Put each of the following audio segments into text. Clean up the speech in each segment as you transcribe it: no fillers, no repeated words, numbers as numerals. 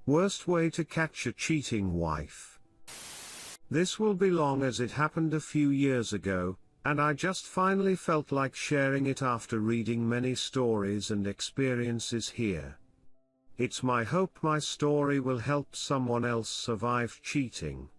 Worst way to catch a cheating wife. This will be long as it happened a few years ago, and I just finally felt like sharing it after reading many stories and experiences here. It's my hope my story will help someone else survive cheating.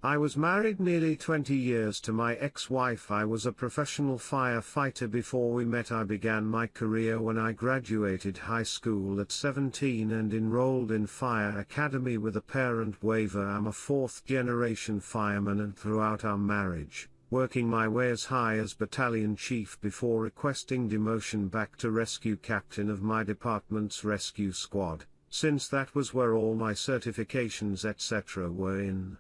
I was married nearly 20 years to my ex-wife. I was a professional firefighter before we met. I began my career when I graduated high school at 17 and enrolled in fire academy with a parent waiver. I'm a fourth-generation fireman, and throughout our marriage, working my way as high as battalion chief before requesting demotion back to rescue captain of my department's rescue squad, since that was where all my certifications etc. were in.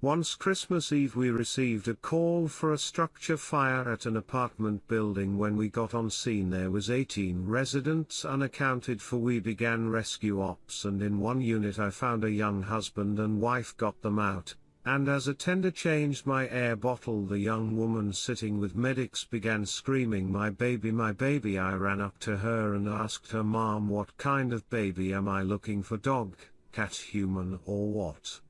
Once Christmas Eve we received a call for a structure fire at an apartment building. When we got on scene there was 18 residents unaccounted for. We began rescue ops, and in one unit I found a young husband and wife, got them out, and as a tender changed my air bottle, the young woman sitting with medics began screaming, my baby, my baby." I ran up to her and asked her, "Mom, what kind of baby am I looking for, dog, cat, human, or what?"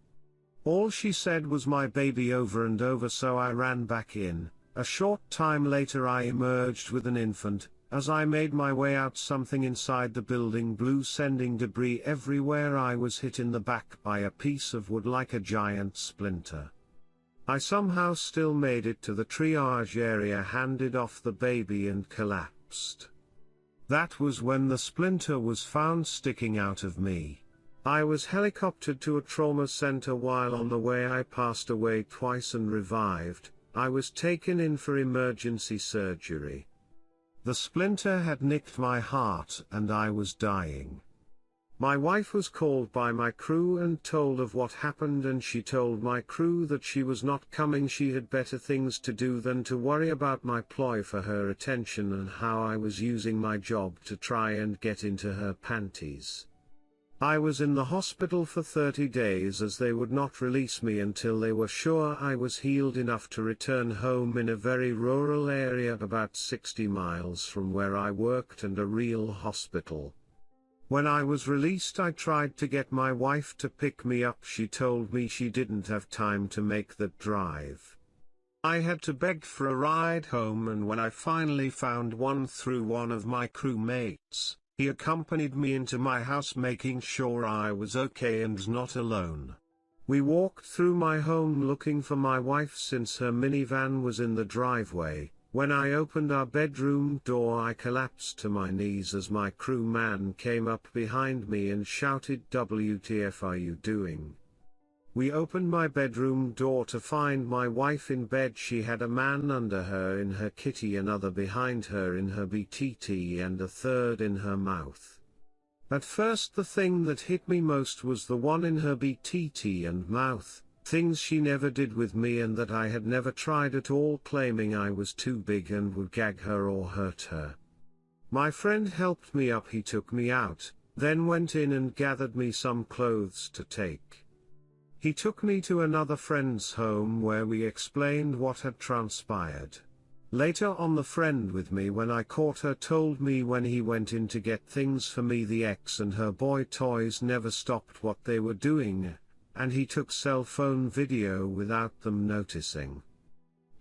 All she said was "my baby" over and over, so I ran back in. A short time later I emerged with an infant. As I made my way out, something inside the building blew, sending debris everywhere. I was hit in the back by a piece of wood like a giant splinter. I somehow still made it to the triage area, handed off the baby and collapsed. That was when the splinter was found sticking out of me. I was helicoptered to a trauma center. While on the way I passed away twice and revived. I was taken in for emergency surgery. The splinter had nicked my heart and I was dying. My wife was called by my crew and told of what happened, and she told my crew that she was not coming. She had better things to do than to worry about my ploy for her attention and how I was using my job to try and get into her panties. I was in the hospital for 30 days as they would not release me until they were sure I was healed enough to return home, in a very rural area about 60 miles from where I worked and a real hospital. When I was released I tried to get my wife to pick me up. She told me she didn't have time to make that drive. I had to beg for a ride home, and when I finally found one through one of my crewmates, he accompanied me into my house, making sure I was okay and not alone. We walked through my home looking for my wife since her minivan was in the driveway. When I opened our bedroom door I collapsed to my knees as my crewman came up behind me and shouted, "WTF are you doing?" We opened my bedroom door to find my wife in bed. She had a man under her in her kitty, another behind her in her BTT, and a third in her mouth. At first the thing that hit me most was the one in her BTT and mouth, things she never did with me and that I had never tried at all, claiming I was too big and would gag her or hurt her. My friend helped me up. He took me out, then went in and gathered me some clothes to take. He took me to another friend's home where we explained what had transpired. Later on, the friend with me when I caught her told me when he went in to get things for me, the ex and her boy toys never stopped what they were doing, and he took cell phone video without them noticing.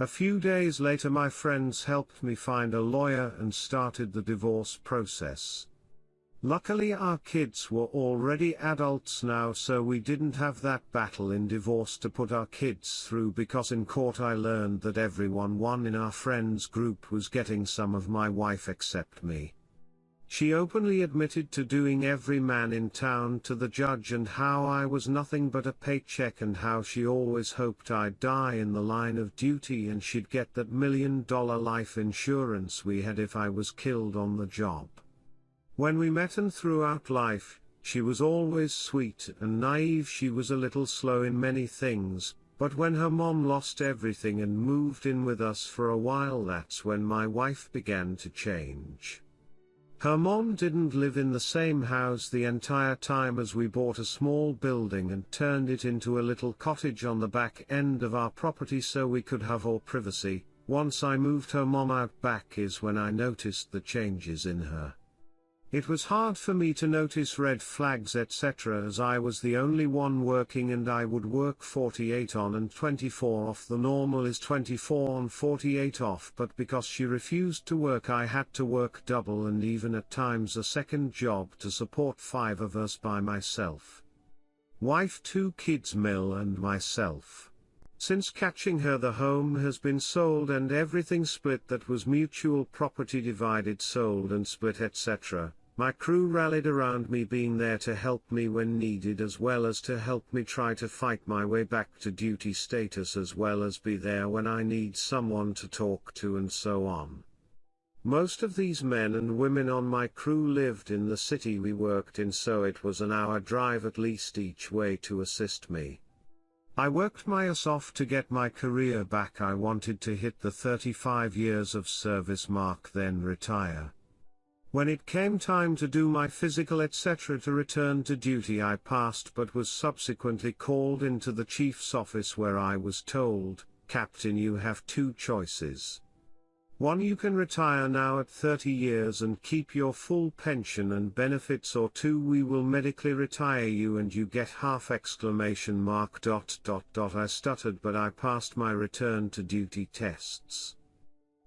A few days later my friends helped me find a lawyer and started the divorce process. Luckily our kids were already adults now, so we didn't have that battle in divorce to put our kids through, because in court I learned that everyone in our friends group was getting some of my wife except me. She openly admitted to doing every man in town to the judge, and how I was nothing but a paycheck, and how she always hoped I'd die in the line of duty and she'd get that $1 million life insurance we had if I was killed on the job. When we met and throughout life, she was always sweet and naive. She was a little slow in many things, but when her mom lost everything and moved in with us for a while, that's when my wife began to change. Her mom didn't live in the same house the entire time, as we bought a small building and turned it into a little cottage on the back end of our property so we could have all privacy. Once I moved her mom out back is when I noticed the changes in her. It was hard for me to notice red flags etc. as I was the only one working and I would work 48 on and 24 off. The normal is 24 on 48 off, but because she refused to work I had to work double and even at times a second job to support 5 of us by myself. Wife, 2 kids, Mill and myself. Since catching her the home has been sold and everything split, that was mutual property divided, sold and split etc. My crew rallied around me, being there to help me when needed as well as to help me try to fight my way back to duty status, as well as be there when I need someone to talk to and so on. Most of these men and women on my crew lived in the city we worked in, so it was an hour drive at least each way to assist me. I worked my ass off to get my career back. I wanted to hit the 35 years of service mark, then retire. When it came time to do my physical etc. to return to duty, I passed but was subsequently called into the chief's office where I was told, "Captain, you have 2 choices. 1, you can retire now at 30 years and keep your full pension and benefits, or 2, we will medically retire you and you get half !" I stuttered, but I passed my return to duty tests.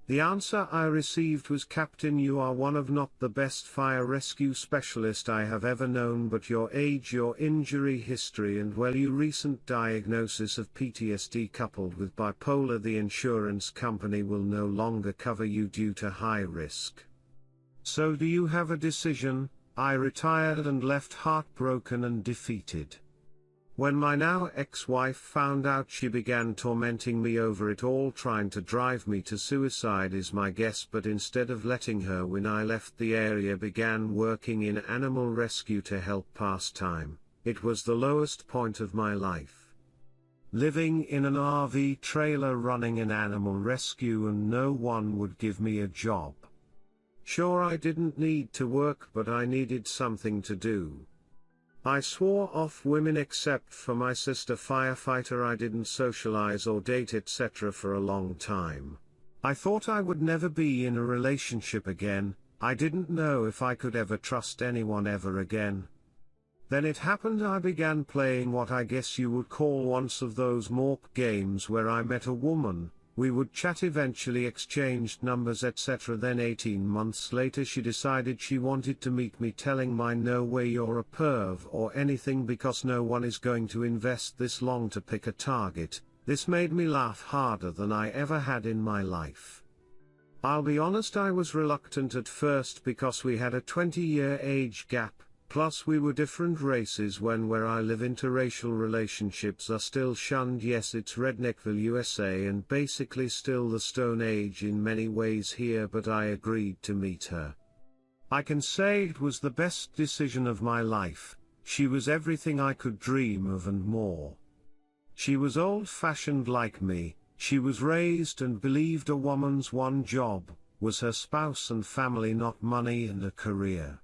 The answer I received was, "Captain, you are one of not the best fire rescue specialist I have ever known, but your age, your injury history and your recent diagnosis of PTSD coupled with bipolar, the insurance company will no longer cover you due to high risk. So do you have a decision?" I retired and left heartbroken and defeated. When my now ex-wife found out, she began tormenting me over it all, trying to drive me to suicide is my guess, but instead of letting her win I left the area, began working in animal rescue to help pass time. It was the lowest point of my life. Living in an RV trailer running an animal rescue and no one would give me a job. Sure, I didn't need to work, but I needed something to do. I swore off women except for my sister firefighter. I didn't socialize or date etc. for a long time. I thought I would never be in a relationship again. I didn't know if I could ever trust anyone ever again. Then it happened. I began playing what I guess you would call once of those morp games where I met a woman. We would chat, eventually exchanged numbers etc. Then 18 months later she decided she wanted to meet me, telling me, "No way, you're a perv or anything, because no one is going to invest this long to pick a target." This made me laugh harder than I ever had in my life. I'll be honest, I was reluctant at first because we had a 20-year age gap. Plus we were different races. Where I live, interracial relationships are still shunned. Yes, it's Redneckville, USA, and basically still the Stone Age in many ways here, but I agreed to meet her. I can say it was the best decision of my life. She was everything I could dream of and more. She was old-fashioned like me. She was raised and believed a woman's one job was her spouse and family, not money and a career.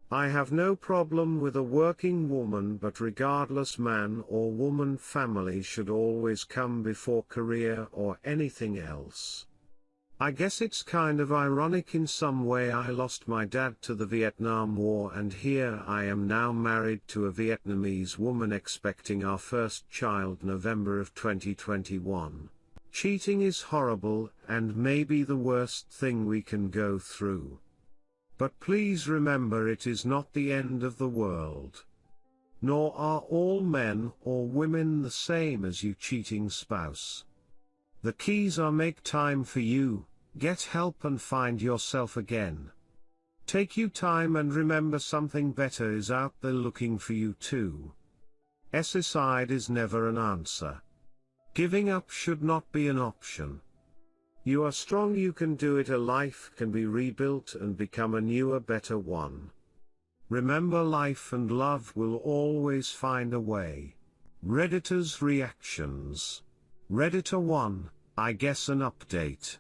I have no problem with a working woman, but regardless, man or woman, family should always come before career or anything else. I guess it's kind of ironic in some way. I lost my dad to the Vietnam War, and here I am now married to a Vietnamese woman, expecting our first child November of 2021. Cheating is horrible and maybe the worst thing we can go through. But please remember, it is not the end of the world. Nor are all men or women the same as you cheating spouse. The keys are: make time for you, get help and find yourself again. Take you time and remember something better is out there looking for you too. Suicide is never an answer. Giving up should not be an option. You are strong, you can do it. A life can be rebuilt and become a newer, better one. Remember, life and love will always find a way. Redditor's reactions. Redditor 1, I guess an update.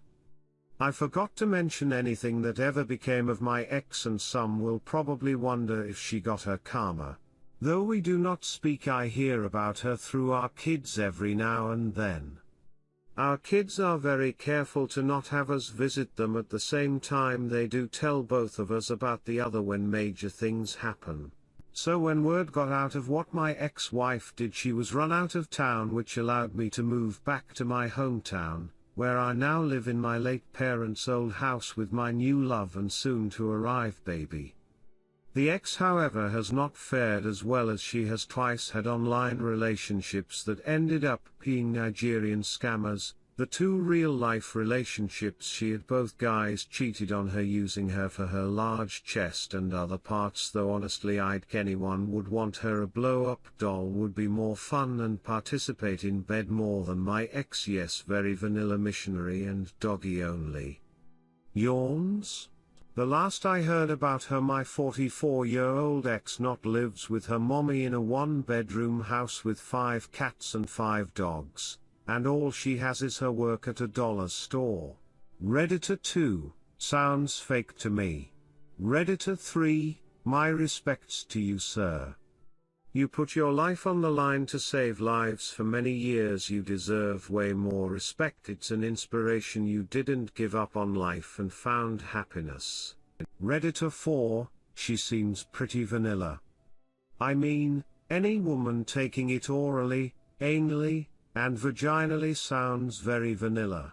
I forgot to mention anything that ever became of my ex, and some will probably wonder if she got her karma. Though we do not speak, I hear about her through our kids every now and then. Our kids are very careful to not have us visit them at the same time they do tell both of us about the other when major things happen. So when word got out of what my ex-wife did, she was run out of town, which allowed me to move back to my hometown, where I now live in my late parents' old house with my new love and soon to arrive baby. The ex, however, has not fared as well, as she has twice had online relationships that ended up being Nigerian scammers. The two real-life relationships she had, both guys cheated on her using her for her large chest and other parts, though honestly I'd anyone would want her. A blow-up doll would be more fun and participate in bed more than my ex. Yes, very vanilla, missionary and doggy only. Yawns? The last I heard about her, my 44-year-old ex not lives with her mommy in a one-bedroom house with 5 cats and 5 dogs, and all she has is her work at a dollar store. Redditor 2, sounds fake to me. Redditor 3, my respects to you, sir. You put your life on the line to save lives for many years. You deserve way more respect. It's an inspiration. You didn't give up on life and found happiness. Redditor 4, she seems pretty vanilla. I mean, any woman taking it orally, anally, and vaginally sounds very vanilla.